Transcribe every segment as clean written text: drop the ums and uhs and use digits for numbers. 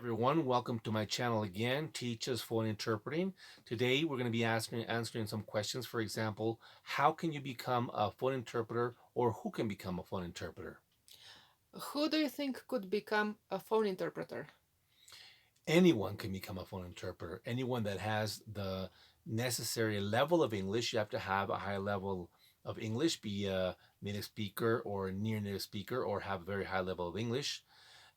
Everyone, welcome to my channel again, Teaches Phone Interpreting. Today we're going to be answering some questions. For example, how can you become a phone interpreter, or who can become a phone interpreter? Who do you think could become a phone interpreter? Anyone can become a phone interpreter. Anyone that has the necessary level of English. You have to have a high level of English, be a native speaker or near native speaker, or have a very high level of English.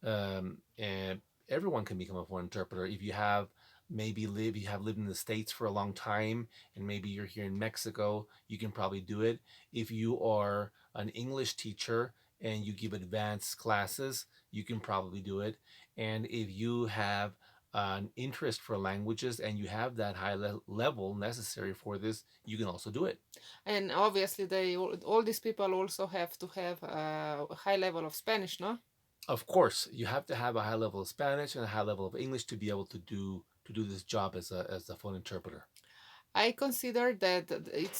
And everyone can become a phone interpreter. If you have you have lived in the States for a long time, and maybe you're here in Mexico, you can probably do it. If you are an English teacher and you give advanced classes, you can probably do it. And if you have an interest for languages and you have that level necessary for this, you can also do it. And obviously, all these people also have to have a high level of Spanish, no? Of course, you have to have a high level of Spanish and a high level of English to be able to do this job as a phone interpreter. I consider that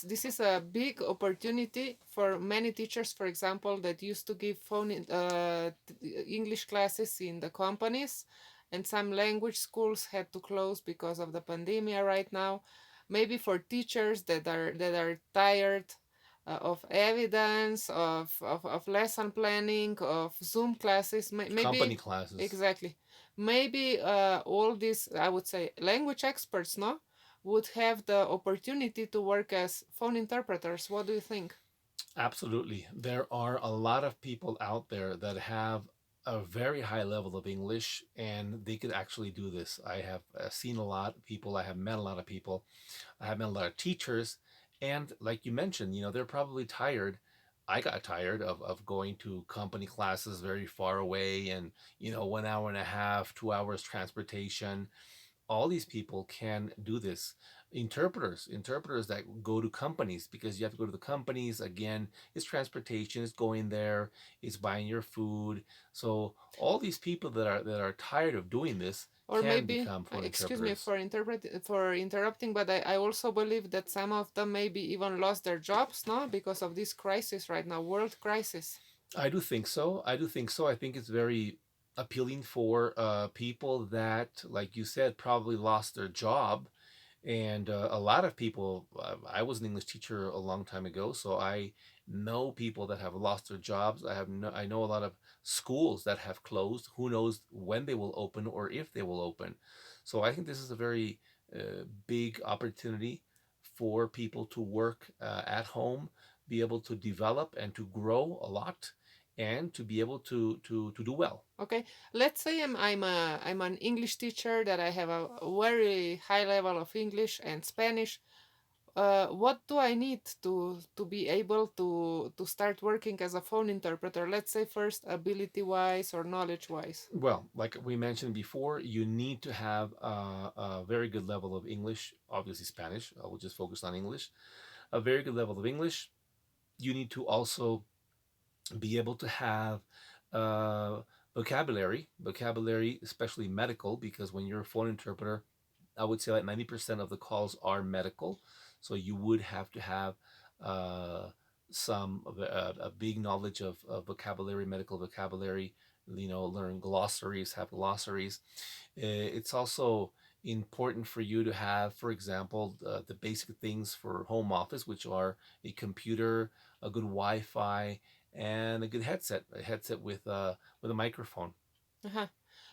this is a big opportunity for many teachers, for example, that used to give English classes in the companies, and some language schools had to close because of the pandemic right now. Maybe for teachers that are tired of evidence, of lesson planning, of Zoom classes, Company maybe classes. exactly, maybe all these, I would say, language experts, no, would have the opportunity to work as phone interpreters. What do you think? Absolutely. There are a lot of people out there that have a very high level of English and they could actually do this. I have seen a lot of people, I have met a lot of people, I have met a lot of teachers, and like you mentioned, they're probably tired. I got tired of going to company classes very far away and, 1 hour and a half, 2 hours transportation. All these people can do this. Interpreters that go to companies, because you have to go to the companies again. It's transportation, it's going there, it's buying your food. So all these people that are tired of doing this Or can maybe, become phone excuse me interpreters. for interrupting, but I also believe that some of them maybe even lost their jobs, no, because of this crisis right now, world crisis. I do think so. I think it's very appealing for people that, like you said, probably lost their job. And a lot of people, I was an English teacher a long time ago, so I know people that have lost their jobs. I know a lot of schools that have closed. Who knows when they will open or if they will open. So I think this is a very big opportunity for people to work at home, be able to develop and to grow a lot, and to be able to do well. Okay, let's say I'm an English teacher that I have a very high level of English and Spanish. What do I need to be able to start working as a phone interpreter? Let's say first ability wise or knowledge wise. Well, like we mentioned before, you need to have a very good level of English, obviously Spanish. I will just focus on English. A very good level of English. You need to also be able to have uh, vocabulary, especially medical, because when you're a phone interpreter, I would say like 90% of the calls are medical. So you would have to have uh, a big knowledge of vocabulary, medical vocabulary. Learn glossaries, have glossaries. It's also important for you to have, for example, the basic things for home office, which are a computer, a good Wi-Fi, and a good headset, a headset with a microphone. Uh-huh.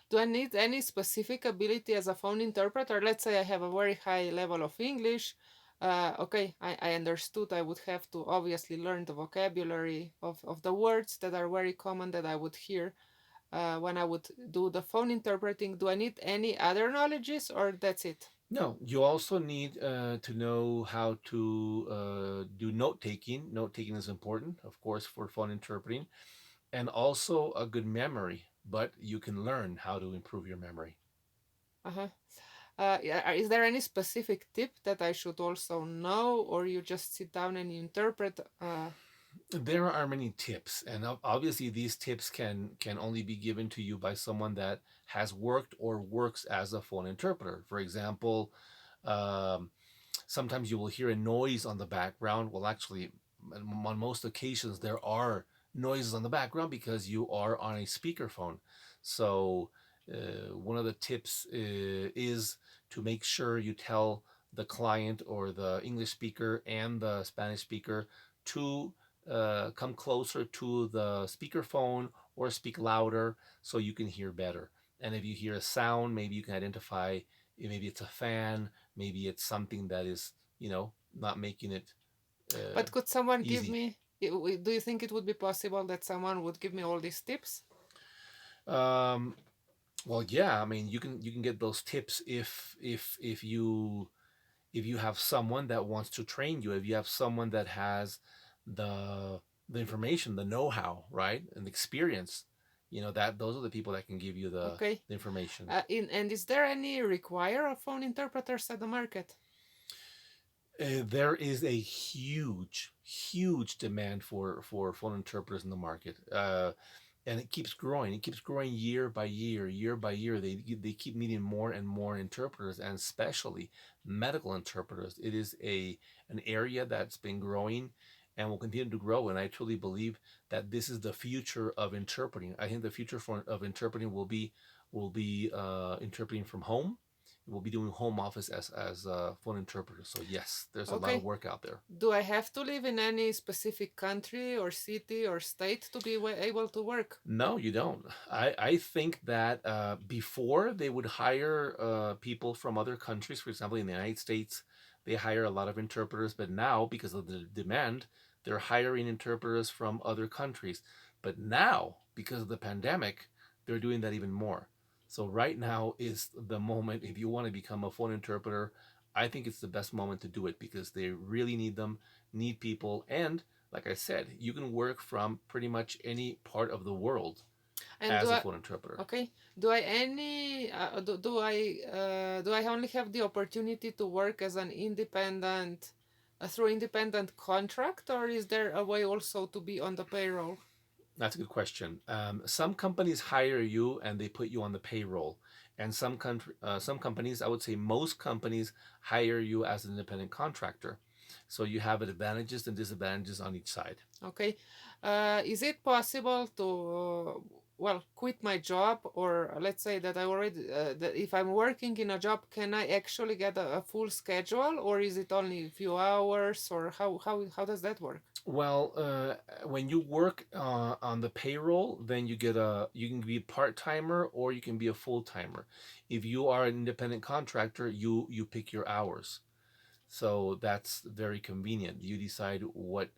Do I need any specific ability as a phone interpreter? Let's say I have a very high level of English. Okay, I understood. I would have to obviously learn the vocabulary of the words that are very common that I would hear when I would do the phone interpreting. Do I need any other knowledges or that's it? No, you also need to know how to do note taking. Note taking is important, of course, for phone interpreting, and also a good memory. But you can learn how to improve your memory. Uh-huh. Yeah, is there any specific tip that I should also know, or you just sit down and you interpret? There are many tips, and obviously these tips can only be given to you by someone that has worked or works as a phone interpreter. For example, um, sometimes you will hear a noise on the background. Well, actually, on most occasions there are noises on the background because you are on a speakerphone. So One of the tips is to make sure you tell the client or the English speaker and the Spanish speaker to come closer to the speakerphone or speak louder so you can hear better. And if you hear a sound, maybe you can identify, maybe it's a fan, maybe it's something that is, not making it uh, But could someone give easy. me, do you think it would be possible that someone would give me all these tips? Um, well, yeah, I mean, you can get those tips if you have someone that wants to train you, if you have someone that has the the information, the know-how, right, and the experience, that those are the people that can give you the, Okay. the information. And is there any require of phone interpreters at the market? There is a huge demand for phone interpreters in the market, and it keeps growing. It keeps growing year by year, year by year. They keep needing more and more interpreters, and especially medical interpreters. It is an area that's been growing and will continue to grow. And I truly believe that this is the future of interpreting. I think the future of interpreting will be interpreting from home. We'll be doing home office as phone interpreters. So yes, there's a lot of Okay. work out there. Do I have to live in any specific country or city or state to be able to work? No, you don't. I think that before they would hire people from other countries. For example, in the United States, they hire a lot of interpreters, but now, because of the demand, they're hiring interpreters from other countries. But now, because of the pandemic, they're doing that even more. So right now is the moment. If you want to become a phone interpreter, I think it's the best moment to do it because they really need them, need people, and like I said, you can work from pretty much any part of the world And as a phone interpreter. okay, do I only have the opportunity to work as an independent through independent contract, or is there a way also to be on the payroll? That's a good question. Some companies hire you and they put you on the payroll, and some companies, I would say most companies, hire you as an independent contractor. So you have advantages and disadvantages on each side. Okay. Is it possible to, well, quit my job, or let's say that I already, that if I'm working in a job, can I actually get a full schedule, or is it only a few hours, or how does that work? Well, when you work on the payroll, then you can be a part timer or you can be a full timer. If you are an independent contractor, you pick your hours. So that's very convenient. You decide what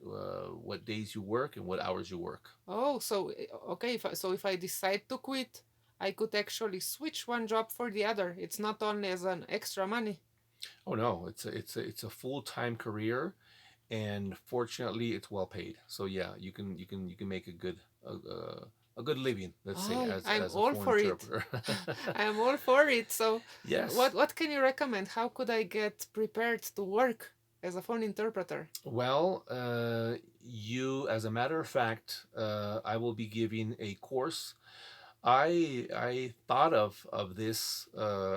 days you work and what hours you work. Oh, so okay, if I decide to quit, I could actually switch one job for the other. It's not only as an extra money. Oh no, it's a full-time career, and fortunately, it's well paid. So yeah, you can make a good living, let's say, Oh, as I'm as a all phone for it. interpreter. I'm all for it. So, Yes. what can you recommend? How could I get prepared to work as a phone interpreter? Well, as a matter of fact, I will be giving a course. I thought of this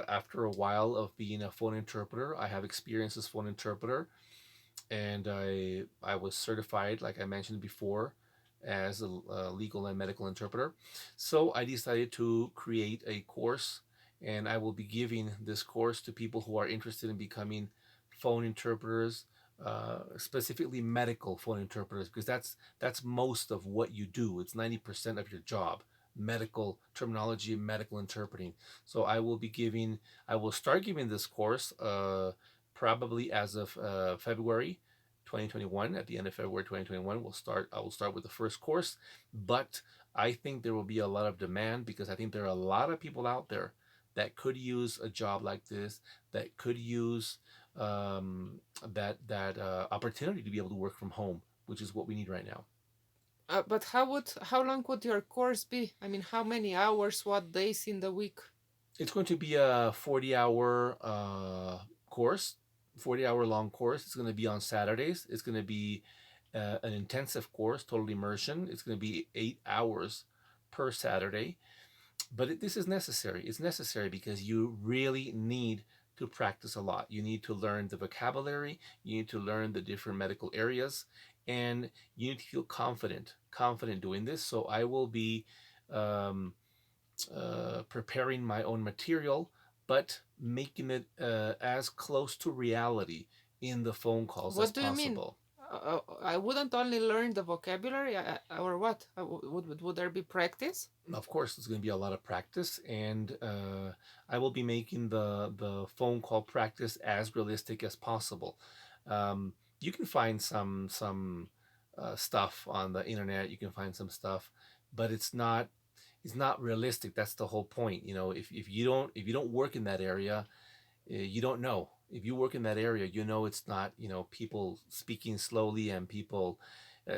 after a while of being a phone interpreter. I have experience as phone interpreter, and I was certified, like I mentioned before, as a legal and medical interpreter. So I decided to create a course, and I will be giving this course to people who are interested in becoming phone interpreters, specifically medical phone interpreters, because that's most of what you do. It's 90% of your job. Medical terminology, medical interpreting. So I will start giving this course probably as of February 2021. At the end of February 2021, I will start with the first course, but I think there will be a lot of demand because I think there are a lot of people out there that could use a job like this, that could use that opportunity to be able to work from home, which is what we need right now. But how long would your course be? I mean, how many hours? What days in the week? It's going to be a 40-hour course, 40-hour long course. It's going to be on Saturdays. It's going to be an intensive course, total immersion. It's going to be 8 hours per Saturday. But this is necessary. It's necessary because you really need to practice a lot. You need to learn the vocabulary, you need to learn the different medical areas, and you need to feel confident doing this. So I will be um, preparing my own material, but making it as close to reality in the phone calls as What do you mean? possible. I wouldn't only learn the vocabulary, or what? Would there be practice? Of course, there's going to be a lot of practice, and I will be making the phone call practice as realistic as possible. You can find some stuff on the internet. You can find some stuff, but it's not realistic. That's the whole point. If you don't work in that area, you don't know. If you work in that area, it's not people speaking slowly and people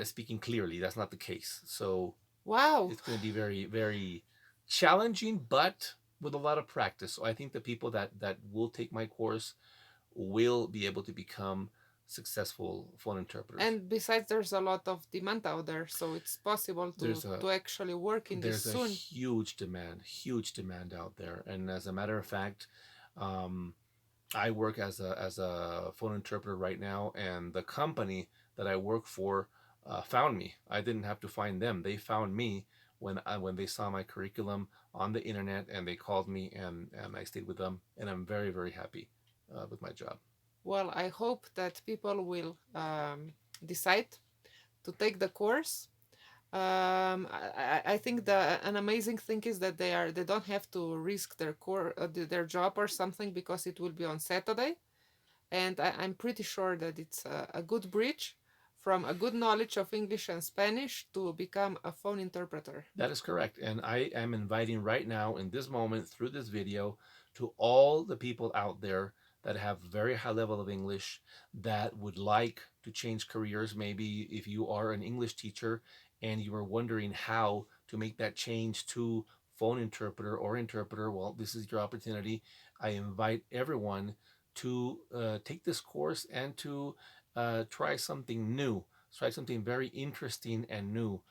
speaking clearly. That's not the case. So Wow. it's going to be very very challenging, but with a lot of practice. So I think the people that will take my course will be able to become successful phone interpreters. And besides, there's a lot of demand out there, so it's possible There's a to actually work in this there's a soon. huge demand out there, and as a matter of fact, um, I work as a phone interpreter right now, and the company that I work for found me. I didn't have to find them; they found me when they saw my curriculum on the internet, and they called me, and I stayed with them, and I'm very very happy with my job. Well, I hope that people will decide to take the course. I think an amazing thing is that they don't have to risk their job or something because it will be on Saturday, and I'm pretty sure that it's a good bridge from a good knowledge of English and Spanish to become a phone interpreter. That is correct. And I am inviting right now, in this moment, through this video, to all the people out there that have very high level of English that would like to change careers. Maybe if you are an English teacher and you are wondering how to make that change to phone interpreter or interpreter, well, this is your opportunity. I invite everyone to take this course and to try something new, try something very interesting and new.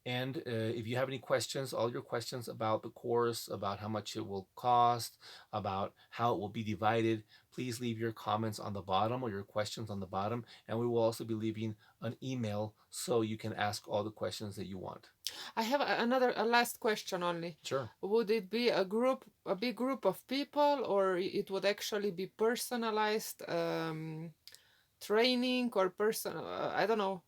And if you have any questions, all your questions about the course, about how much it will cost, about how it will be divided, please leave your comments on the bottom or your questions on the bottom. And we will also be leaving an email so you can ask all the questions that you want. I have a last question only. Sure. Would it be a big group of people, or it would actually be personalized training or person? I don't know.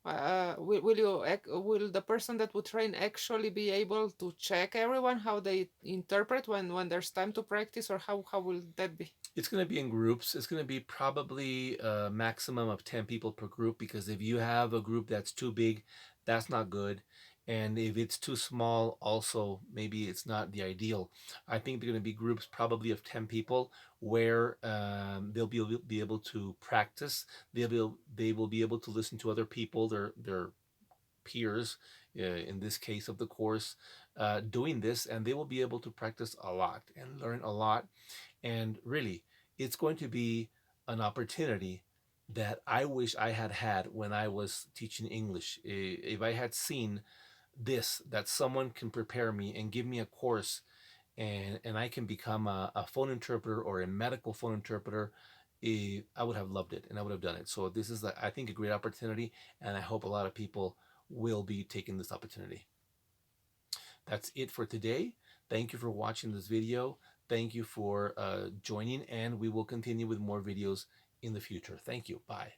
Will the person that would train actually be able to check everyone how they interpret when there's time to practice, or how will that be? It's going to be in groups. It's going to be probably a maximum of 10 people per group, because if you have a group that's too big, that's not good. And if it's too small, also, maybe it's not the ideal. I think they're going to be groups probably of 10 people where they'll be able to practice. They will be able to listen to other people, their peers, in this case of the course, doing this, and they will be able to practice a lot and learn a lot. And really, it's going to be an opportunity that I wish I had had when I was teaching English. If I had seen this, that someone can prepare me and give me a course, and I can become a phone interpreter or a medical phone interpreter, I would have loved it and I would have done it. So this is, I think, a great opportunity, and I hope a lot of people will be taking this opportunity. That's it for today. Thank you for watching this video. Thank you for joining, and we will continue with more videos in the future. Thank you. Bye.